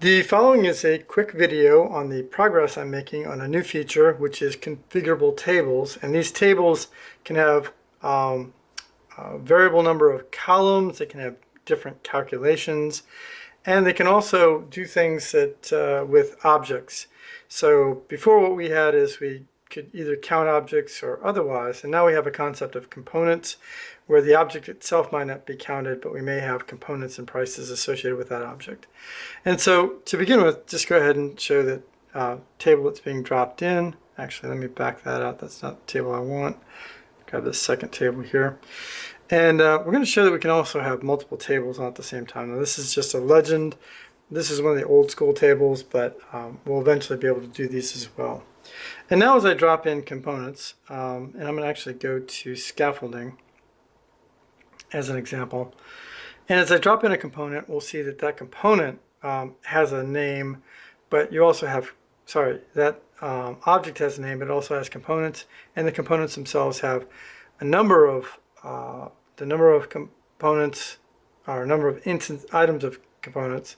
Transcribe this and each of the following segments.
The following is a quick video on the progress I'm making on a new feature, which is configurable tables. And these tables can have a variable number of columns, they can have different calculations, and they can also do things that with objects. So before, what we had is we could either count objects or otherwise, and now we have a concept of components where the object itself might not be counted, but we may have components and prices associated with that object. And so to begin with, just go ahead and show that table that's being dropped in. Actually, let me back that out. That's not the table I want. Grab this second table here. And we're going to show that we can also have multiple tables on at the same time. Now, this is just a legend. This is one of the old school tables, but we'll eventually be able to do these as well. And now as I drop in components, and I'm going to actually go to scaffolding as an example. And as I drop in a component, we'll see that that component has a name, but you also have, that object has a name, but it also has components, and the components themselves have a number of, components, or a number of items of components,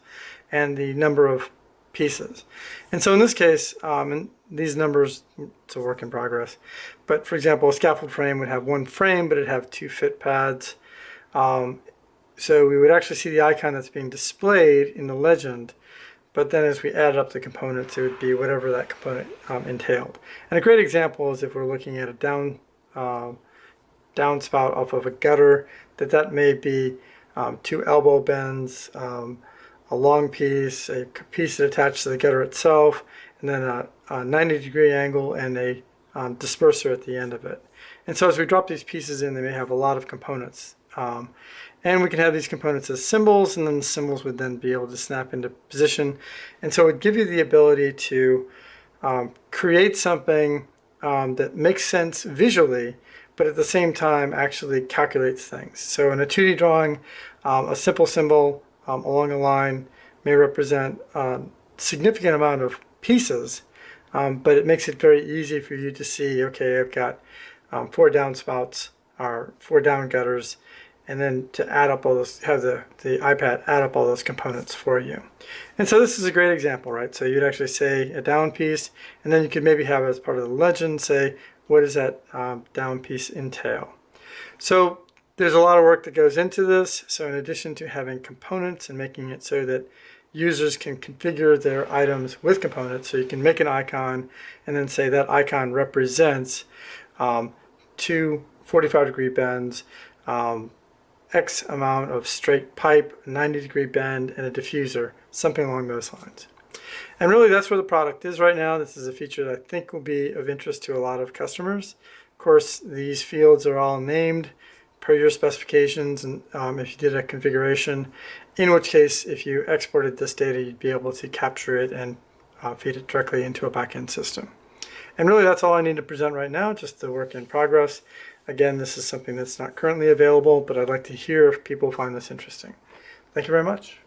and the number of pieces. And so in this case, and these numbers, it's a work in progress, but for example, a scaffold frame would have one frame, but it'd have two fit pads. So we would actually see the icon that's being displayed in the legend, but then as we added up the components, it would be whatever that component entailed. And a great example is if we're looking at a downspout off of a gutter, that may be two elbow bends, a long piece, a piece that attached to the gutter itself, and then a 90-degree angle and a disperser at the end of it. And so as we drop these pieces in, they may have a lot of components. And we can have these components as symbols, and then the symbols would then be able to snap into position. And so it would give you the ability to create something that makes sense visually, but at the same time actually calculates things. So in a 2D drawing, a simple symbol along a line may represent a significant amount of pieces, but it makes it very easy for you to see, okay, I've got 4 downspouts or 4 down gutters, and then to add up all those, have the iPad add up all those components for you. And so this is a great example, right? So you'd actually say a down piece, and then you could maybe have as part of the legend say, what does that down piece entail? So there's a lot of work that goes into this. So in addition to having components and making it so that users can configure their items with components, so you can make an icon and then say that icon represents 2 45-degree bends, X amount of straight pipe, 90-degree bend, and a diffuser, something along those lines. And really that's where the product is right now. This is a feature that I think will be of interest to a lot of customers. Of course, these fields are all named per your specifications, and if you did a configuration, in which case if you exported this data, you'd be able to capture it and feed it directly into a backend system. And really that's all I need to present right now, just the work in progress. Again, this is something that's not currently available, but I'd like to hear if people find this interesting. Thank you very much.